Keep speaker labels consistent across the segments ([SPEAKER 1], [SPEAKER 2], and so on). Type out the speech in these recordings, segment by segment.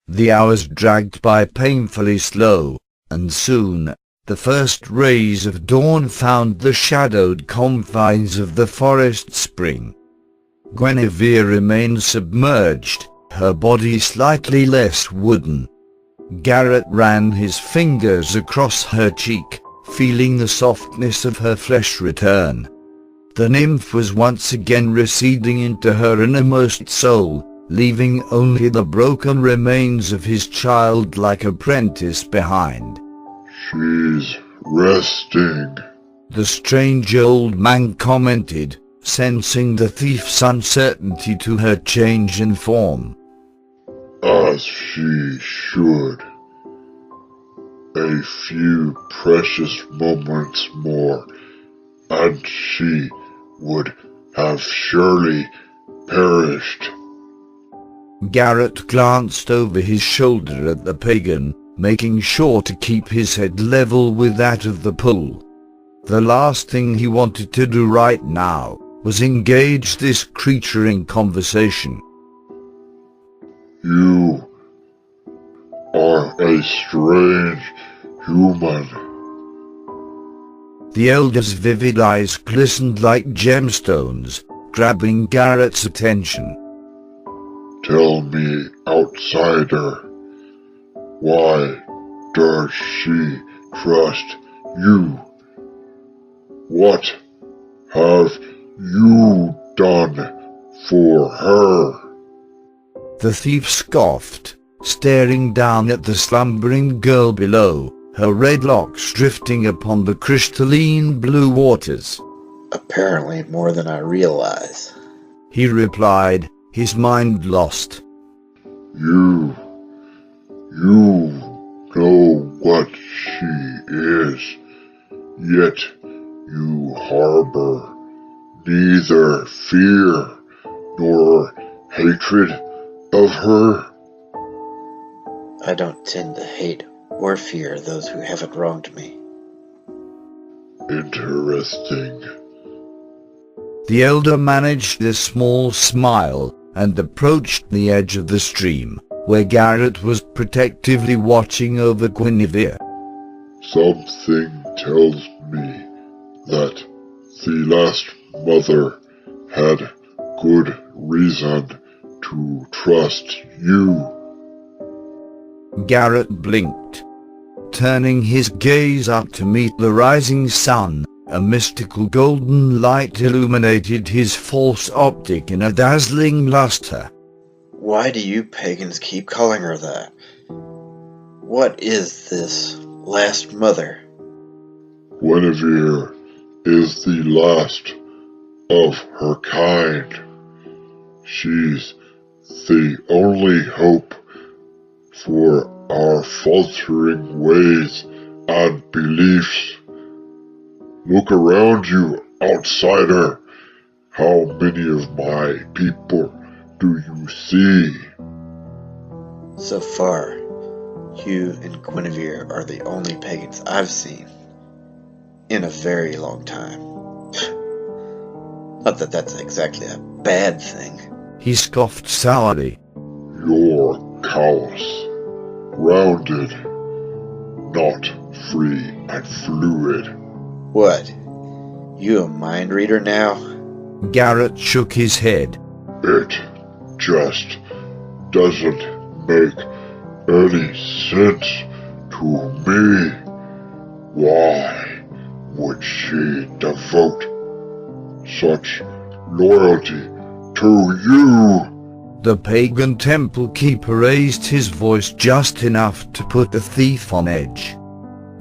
[SPEAKER 1] The hours dragged by painfully slow, and soon, the first rays of dawn found the shadowed confines of the forest spring. Guinevere remained submerged, her body slightly less wooden. Garrett ran his fingers across her cheek, feeling the softness of her flesh return. The nymph was once again receding into her innermost soul, leaving only the broken remains of his childlike apprentice behind.
[SPEAKER 2] "She's resting,"
[SPEAKER 1] the strange old man commented, sensing the thief's uncertainty to her change in form.
[SPEAKER 2] "As she should. A few precious moments more, and she would have surely perished."
[SPEAKER 1] Garrett glanced over his shoulder at the pagan, making sure to keep his head level with that of the pool. The last thing he wanted to do right now was engage this creature in conversation.
[SPEAKER 2] "You are a strange human."
[SPEAKER 1] The elder's vivid eyes glistened like gemstones, grabbing Garrett's attention.
[SPEAKER 2] "Tell me, outsider, why does she trust you? What have you done for her?"
[SPEAKER 1] The thief scoffed, staring down at the slumbering girl below, her red locks drifting upon the crystalline blue waters.
[SPEAKER 3] "Apparently more than I realize,"
[SPEAKER 1] he replied, his mind lost.
[SPEAKER 2] You know what she is, yet you harbor neither fear nor hatred of her.
[SPEAKER 3] "I don't tend to hate or fear those who haven't wronged me."
[SPEAKER 2] Interesting.
[SPEAKER 1] The elder managed a small smile and approached the edge of the stream, where Garrett was protectively watching over Guinevere.
[SPEAKER 2] Something tells me that the last mother had good reason to trust you.
[SPEAKER 1] Garrett blinked, turning his gaze up to meet the rising sun. A mystical golden light illuminated his false optic in a dazzling luster.
[SPEAKER 3] "Why do you pagans keep calling her that? What is this last mother?"
[SPEAKER 2] Guinevere is the last of her kind. She's the only hope for our faltering ways and beliefs. Look around you, outsider. How many of my people do you see?
[SPEAKER 3] "So far, you and Guinevere are the only pagans I've seen in a very long time. Not that that's exactly a bad thing."
[SPEAKER 1] He scoffed sourly.
[SPEAKER 2] You're callous, rounded, not free and fluid.
[SPEAKER 3] "What? You a mind reader now?"
[SPEAKER 1] Garrett shook his head.
[SPEAKER 2] It just doesn't make any sense to me. Why would she devote such loyalty to you?
[SPEAKER 1] The pagan temple keeper raised his voice just enough to put the thief on edge.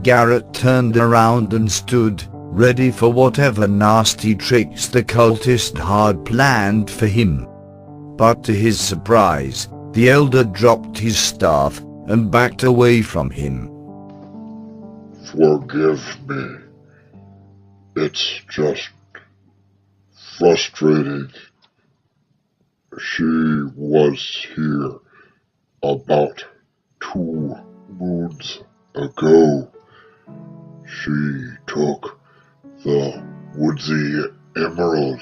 [SPEAKER 1] Garrett turned around and stood, ready for whatever nasty tricks the cultist had planned for him. But to his surprise, the elder dropped his staff and backed away from him.
[SPEAKER 2] Forgive me. It's just frustrating. She was here about 2 moons ago. She took the woodsy emerald.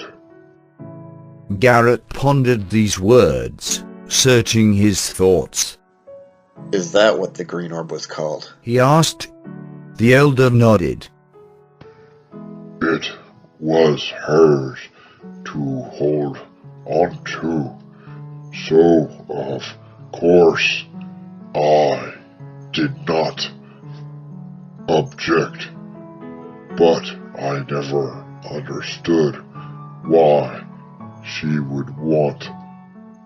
[SPEAKER 1] Garrett pondered these words, searching his thoughts.
[SPEAKER 3] Is that what the green orb was called?
[SPEAKER 1] he asked. The elder nodded.
[SPEAKER 2] It was hers to hold on to, so of course I did not object, but I never understood why she would want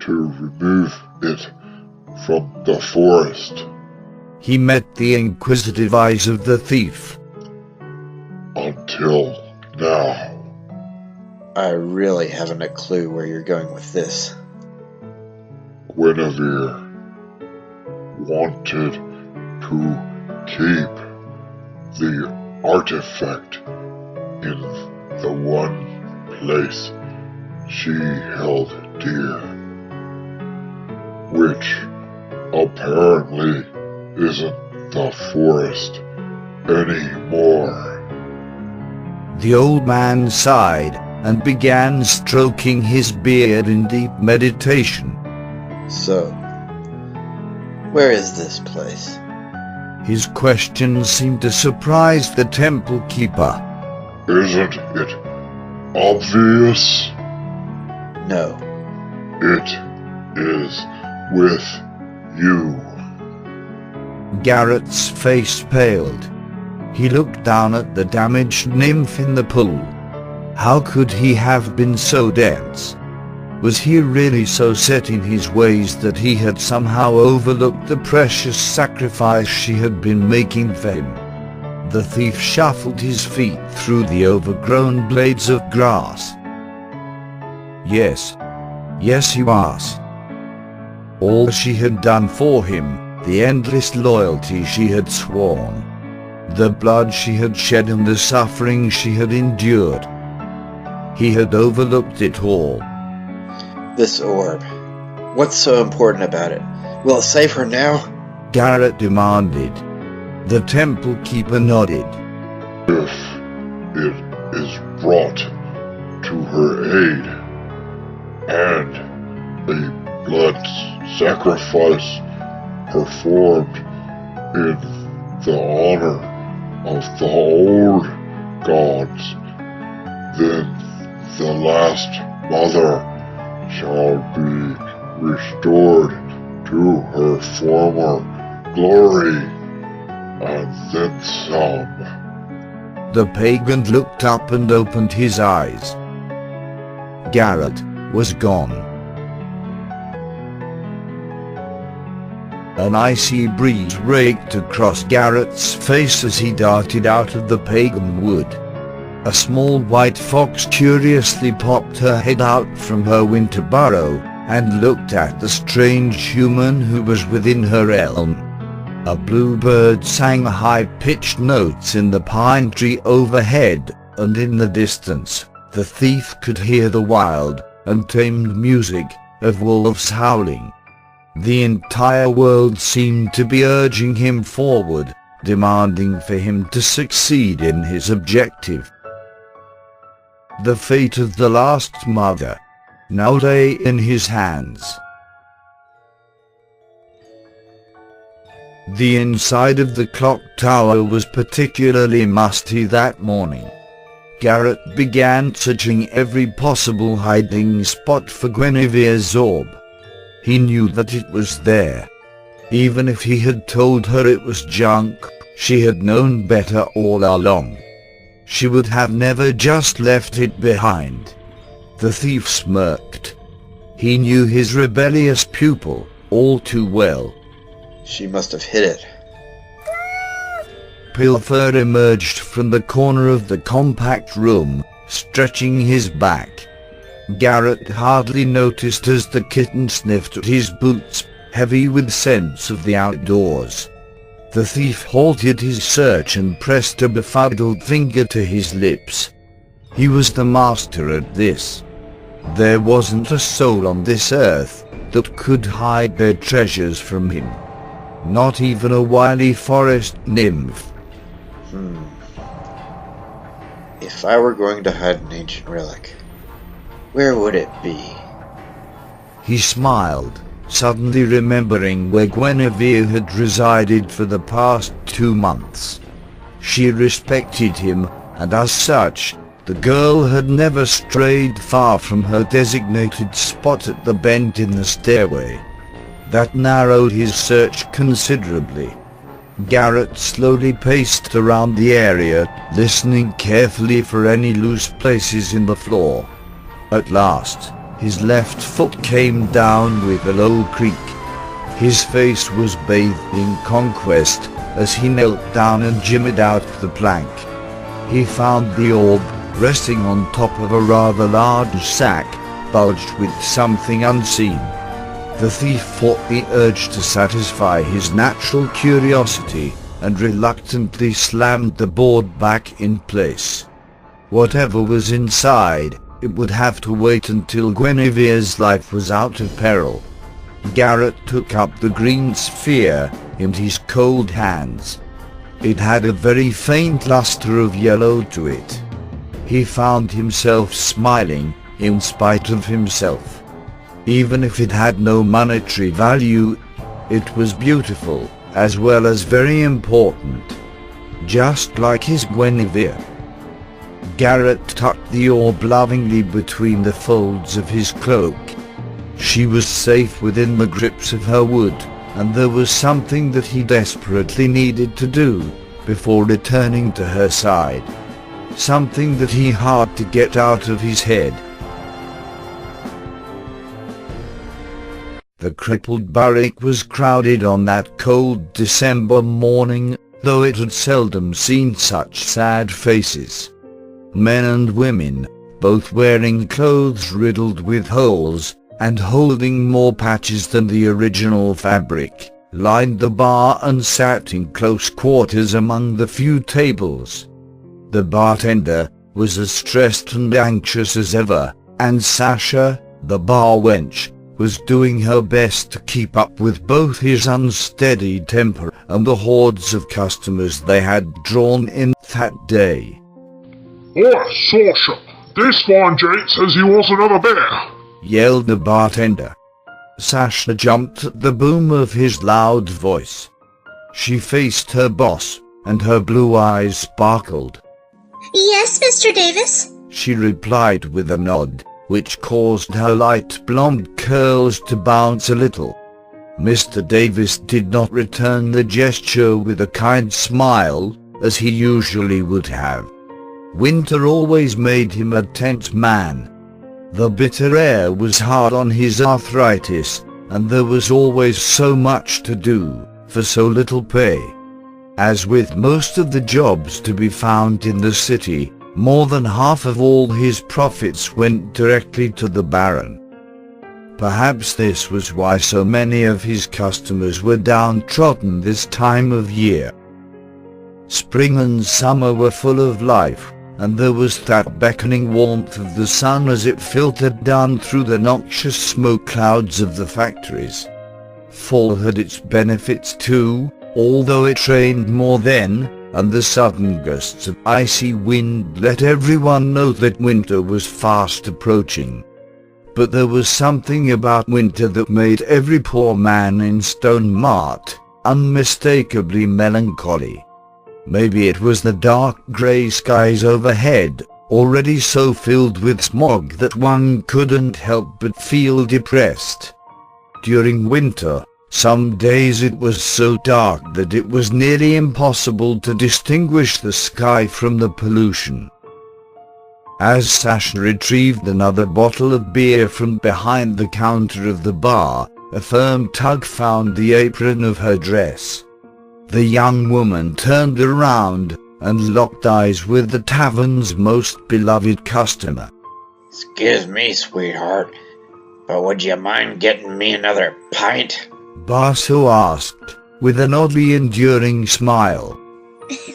[SPEAKER 2] to remove it from the forest.
[SPEAKER 1] He met the inquisitive eyes of the thief.
[SPEAKER 2] Until now.
[SPEAKER 3] I really haven't a clue where you're going with this.
[SPEAKER 2] Guinevere wanted to keep the artifact in the one place she held dear, which apparently isn't the forest anymore.
[SPEAKER 1] The old man sighed and began stroking his beard in deep meditation.
[SPEAKER 3] So, where is this place?
[SPEAKER 1] His question seemed to surprise the temple keeper.
[SPEAKER 2] Isn't it obvious?
[SPEAKER 3] No.
[SPEAKER 2] It is with you.
[SPEAKER 1] Garrett's face paled. He looked down at the damaged nymph in the pool. How could he have been so dense? Was he really so set in his ways that he had somehow overlooked the precious sacrifice she had been making for him? The thief shuffled his feet through the overgrown blades of grass. Yes, he was. All she had done for him, the endless loyalty she had sworn, the blood she had shed and the suffering she had endured. He had overlooked it all.
[SPEAKER 3] This orb. What's so important about it? Will it save her now?
[SPEAKER 1] Garrett demanded. The temple keeper nodded.
[SPEAKER 2] If it is brought to her aid, and a blood sacrifice performed in the honor of the old gods, then the last mother shall be restored to her former glory, and then some.
[SPEAKER 1] The pagan looked up and opened his eyes. Garrett was gone. An icy breeze raked across Garrett's face as he darted out of the pagan wood. A small white fox curiously popped her head out from her winter burrow and looked at the strange human who was within her elm. A bluebird sang high-pitched notes in the pine tree overhead, and in the distance, the thief could hear the wild, untamed music of wolves howling. The entire world seemed to be urging him forward, demanding for him to succeed in his objective. The fate of the last mother now lay in his hands. The inside of the clock tower was particularly musty that morning. Garrett began searching every possible hiding spot for Guinevere's orb. He knew that it was there. Even if he had told her it was junk, she had known better all along. She would have never just left it behind. The thief smirked. He knew his rebellious pupil all too well.
[SPEAKER 3] She must have hid it.
[SPEAKER 1] Pilfer emerged from the corner of the compact room, stretching his back. Garrett hardly noticed as the kitten sniffed at his boots, heavy with scents of the outdoors. The thief halted his search and pressed a befuddled finger to his lips. He was the master at this. There wasn't a soul on this earth that could hide their treasures from him. Not even a wily forest nymph.
[SPEAKER 3] If I were going to hide an ancient relic, where would it be?
[SPEAKER 1] He smiled. suddenly remembering where Guinevere had resided for the past 2 months. She respected him, and as such, the girl had never strayed far from her designated spot at the bend in the stairway. That narrowed his search considerably. Garrett slowly paced around the area, listening carefully for any loose places in the floor. At last, his left foot came down with a low creak. His face was bathed in conquest as he knelt down and jimmied out the plank. He found the orb resting on top of a rather large sack, bulged with something unseen. The thief fought the urge to satisfy his natural curiosity and reluctantly slammed the board back in place. Whatever was inside, it would have to wait until Guinevere's life was out of peril. Garrett took up the green sphere in his cold hands. It had a very faint luster of yellow to it. He found himself smiling, in spite of himself. Even if it had no monetary value, it was beautiful, as well as very important. Just like his Guinevere. Garrett tucked the orb lovingly between the folds of his cloak. She was safe within the grips of her wood, and there was something that he desperately needed to do before returning to her side. Something that he had to get out of his head. The crippled barrack was crowded on that cold December morning, though it had seldom seen such sad faces. Men and women, both wearing clothes riddled with holes, and holding more patches than the original fabric, lined the bar and sat in close quarters among the few tables. The bartender was as stressed and anxious as ever, and Sasha, the bar wench, was doing her best to keep up with both his unsteady temper and the hordes of customers they had drawn in that day.
[SPEAKER 2] "Oi, Sasha! This fine gent says he wants another beer!"
[SPEAKER 1] yelled the bartender. Sasha jumped at the boom of his loud voice. She faced her boss, and her blue eyes sparkled.
[SPEAKER 4] "Yes, Mr. Davis,"
[SPEAKER 1] she replied with a nod, which caused her light blonde curls to bounce a little. Mr. Davis did not return the gesture with a kind smile, as he usually would have. Winter always made him a tense man. The bitter air was hard on his arthritis, and there was always so much to do, for so little pay. As with most of the jobs to be found in the city, more than half of all his profits went directly to the Baron. Perhaps this was why so many of his customers were downtrodden this time of year. Spring and summer were full of life, and there was that beckoning warmth of the sun as it filtered down through the noxious smoke clouds of the factories. Fall had its benefits too, although it rained more then, and the sudden gusts of icy wind let everyone know that winter was fast approaching. But there was something about winter that made every poor man in Stone Mart unmistakably melancholy. Maybe it was the dark grey skies overhead, already so filled with smog that one couldn't help but feel depressed. During winter, some days it was so dark that it was nearly impossible to distinguish the sky from the pollution. As Sasha retrieved another bottle of beer from behind the counter of the bar, a firm tug found the apron of her dress. The young woman turned around and locked eyes with the tavern's most beloved customer.
[SPEAKER 3] "Excuse me, sweetheart, but would you mind getting me another pint?"
[SPEAKER 1] Basu asked, with an oddly enduring smile.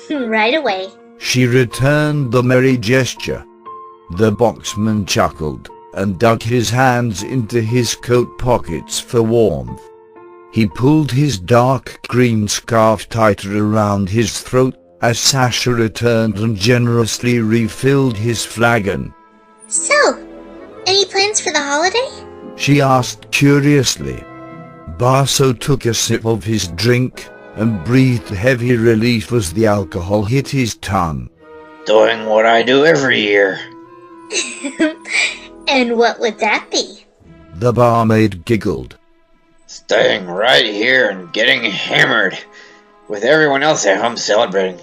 [SPEAKER 4] "Right away."
[SPEAKER 1] She returned the merry gesture. The boxman chuckled and dug his hands into his coat pockets for warmth. He pulled his dark green scarf tighter around his throat as Sasha returned and generously refilled his flagon.
[SPEAKER 4] "So, any plans for the holiday?"
[SPEAKER 1] She asked curiously. Basso took a sip of his drink and breathed heavy relief as the alcohol hit his tongue.
[SPEAKER 3] Doing what I do every year.
[SPEAKER 4] And what would that be?
[SPEAKER 1] The barmaid giggled.
[SPEAKER 3] Staying right here and getting hammered. With everyone else at home celebrating,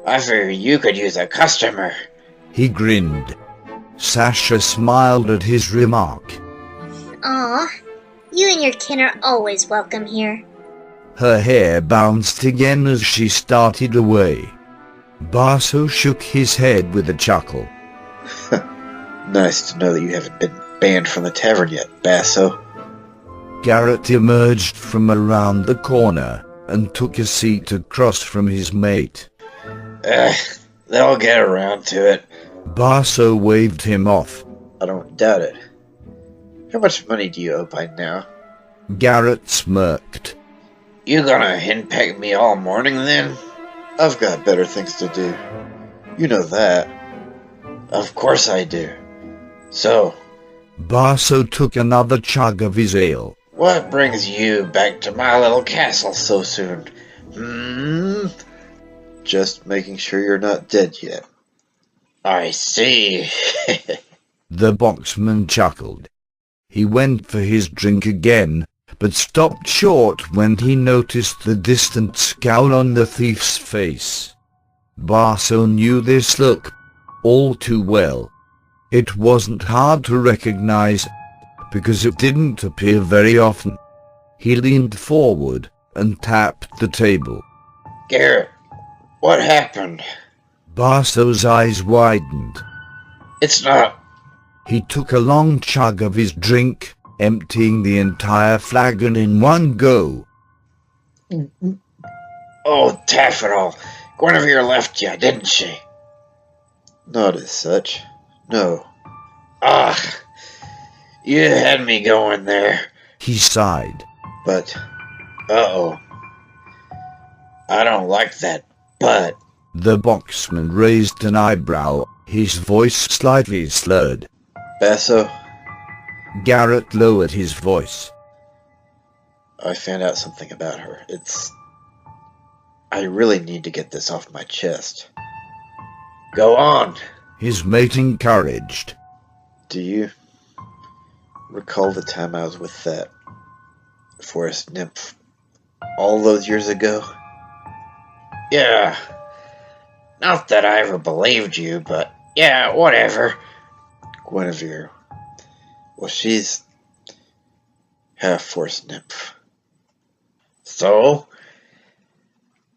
[SPEAKER 3] I figure you could use a customer.
[SPEAKER 1] He grinned. Sasha smiled at his remark.
[SPEAKER 4] Aw, you and your kin are always welcome here.
[SPEAKER 1] Her hair bounced again as she started away. Basso shook his head with a chuckle.
[SPEAKER 3] Nice to know that you haven't been banned from the tavern yet, Basso.
[SPEAKER 1] Garrett emerged from around the corner and took a seat across from his mate.
[SPEAKER 3] They'll get around to it.
[SPEAKER 1] Basso waved him off.
[SPEAKER 3] I don't doubt it. How much money do you owe by now?
[SPEAKER 1] Garrett smirked.
[SPEAKER 3] You gonna henpeck me all morning then? I've got better things to do. You know that. Of course I do. So,
[SPEAKER 1] Basso took another chug of his ale.
[SPEAKER 3] what brings you back to my little castle so soon? Just making sure you're not dead yet. I see.
[SPEAKER 1] The boxman chuckled. He went for his drink again, but stopped short when he noticed the distant scowl on the thief's face. Basso knew this look all too well. It wasn't hard to recognize, because it didn't appear very often. He leaned forward and tapped the table.
[SPEAKER 3] Garrett, what happened?
[SPEAKER 1] Basso's eyes widened.
[SPEAKER 3] It's not...
[SPEAKER 1] He took a long chug of his drink, emptying the entire flagon in one go.
[SPEAKER 3] Oh, Taffetall. Guinevere left you, didn't she? Not as such. No. You had me going there.
[SPEAKER 1] He sighed.
[SPEAKER 3] But, uh-oh. I don't like that but.
[SPEAKER 1] The boxman raised an eyebrow, his voice slightly slurred.
[SPEAKER 3] Basso,
[SPEAKER 1] Garrett lowered his voice.
[SPEAKER 3] I found out something about her. I really need to get this off my chest. Go on.
[SPEAKER 1] His mate encouraged.
[SPEAKER 3] Do you recall the time I was with that forest nymph all those years ago? Yeah. Not that I ever believed you, but yeah, whatever. Guinevere. Well, she's half forest nymph. So?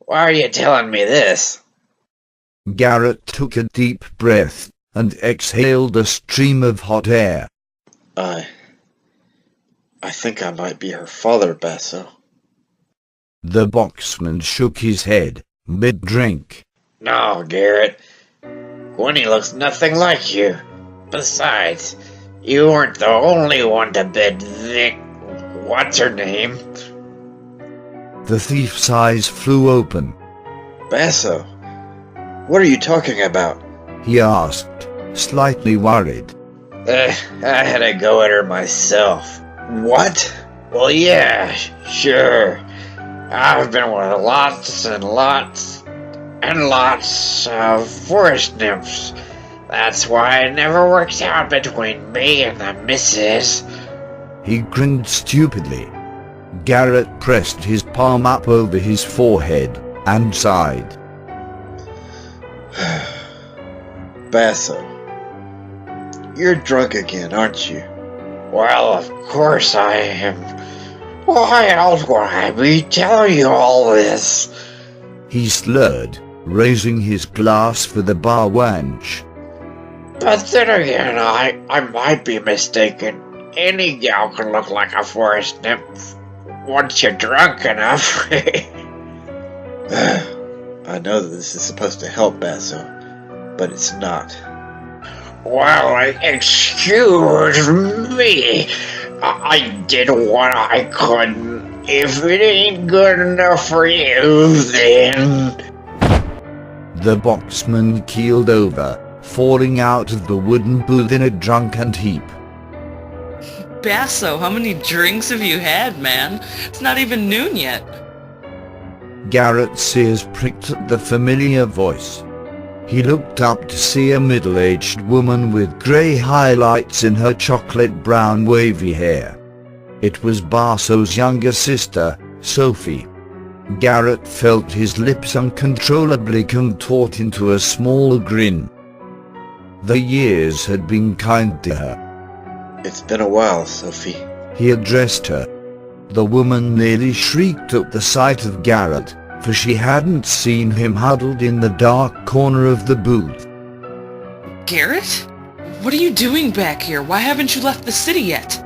[SPEAKER 3] Why are you telling me this?
[SPEAKER 1] Garrett took a deep breath and exhaled a stream of hot air.
[SPEAKER 3] I think I might be her father, Basso.
[SPEAKER 1] The boxman shook his head, mid-drink.
[SPEAKER 3] No, Garrett. Gwynnie looks nothing like you. Besides, you weren't the only one to bid Vic... What's her name?
[SPEAKER 1] The thief's eyes flew open.
[SPEAKER 3] Basso, what are you talking about?
[SPEAKER 1] He asked, slightly worried.
[SPEAKER 3] I had a go at her myself. What? Well, yeah, sure. I've been with lots and lots and lots of forest nymphs. That's why it never works out between me and the missus.
[SPEAKER 1] He grinned stupidly. Garrett pressed his palm up over his forehead and sighed.
[SPEAKER 3] Basso, you're drunk again, aren't you? Well, of course I am. Why else would I be telling you all this?
[SPEAKER 1] He slurred, raising his glass for the bar wench.
[SPEAKER 3] But then again, I might be mistaken. Any gal can look like a forest nymph once you're drunk enough. I know that this is supposed to help, Basso, but it's not. Well, excuse me. I did what I could. If it ain't good enough for you, then...
[SPEAKER 1] The boxman keeled over, falling out of the wooden booth in a drunken heap.
[SPEAKER 5] Basso, how many drinks have you had, man? It's not even noon yet.
[SPEAKER 1] Garrett's ears pricked at the familiar voice. He looked up to see a middle-aged woman with grey highlights in her chocolate-brown wavy hair. It was Basso's younger sister, Sophie. Garrett felt his lips uncontrollably contort into a small grin. The years had been kind to her.
[SPEAKER 3] It's been a while, Sophie.
[SPEAKER 1] He addressed her. The woman nearly shrieked at the sight of Garrett, for she hadn't seen him huddled in the dark corner of the booth.
[SPEAKER 5] Garrett? What are you doing back here? Why haven't you left the city yet?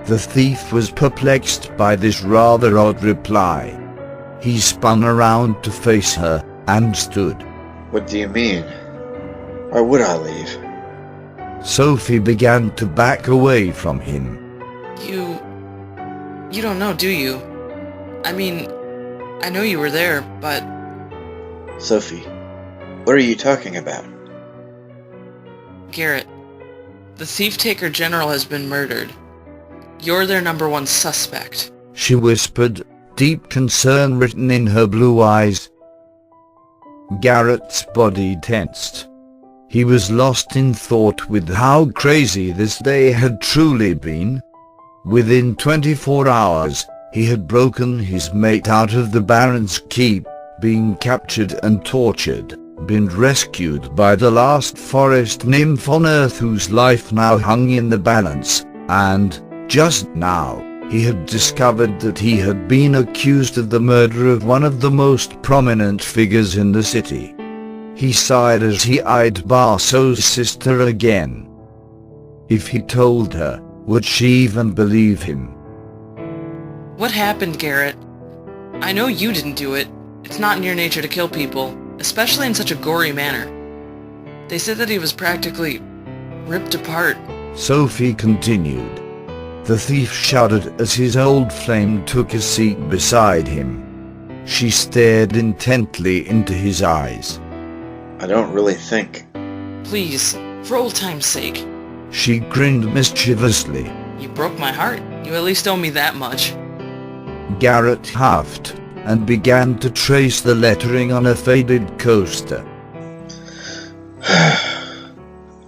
[SPEAKER 1] The thief was perplexed by this rather odd reply. He spun around to face her, and stood.
[SPEAKER 3] What do you mean? Why would I leave?
[SPEAKER 1] Sophie began to back away from him.
[SPEAKER 5] You don't know, do you? I mean, I know you were there, but...
[SPEAKER 3] Sophie, what are you talking about?
[SPEAKER 5] Garrett, the thief-taker general has been murdered. You're their #1 suspect.
[SPEAKER 1] She whispered, deep concern written in her blue eyes. Garrett's body tensed. He was lost in thought with how crazy this day had truly been. Within 24 hours, he had broken his mate out of the Baron's keep, been captured and tortured, been rescued by the last forest nymph on Earth whose life now hung in the balance, and, just now, he had discovered that he had been accused of the murder of one of the most prominent figures in the city. He sighed as he eyed Basso's sister again. If he told her, would she even believe him?
[SPEAKER 5] What happened, Garrett? I know you didn't do it. It's not in your nature to kill people, especially in such a gory manner. They said that he was practically ripped apart.
[SPEAKER 1] Sophie continued. The thief shuddered as his old flame took a seat beside him. She stared intently into his eyes.
[SPEAKER 3] I don't really think.
[SPEAKER 5] Please, for old time's sake.
[SPEAKER 1] She grinned mischievously.
[SPEAKER 5] You broke my heart. You at least owe me that much.
[SPEAKER 1] Garrett huffed, and began to trace the lettering on a faded coaster.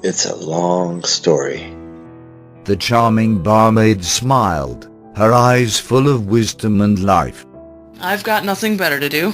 [SPEAKER 3] It's a long story.
[SPEAKER 1] The charming barmaid smiled, her eyes full of wisdom and life.
[SPEAKER 5] I've got nothing better to do.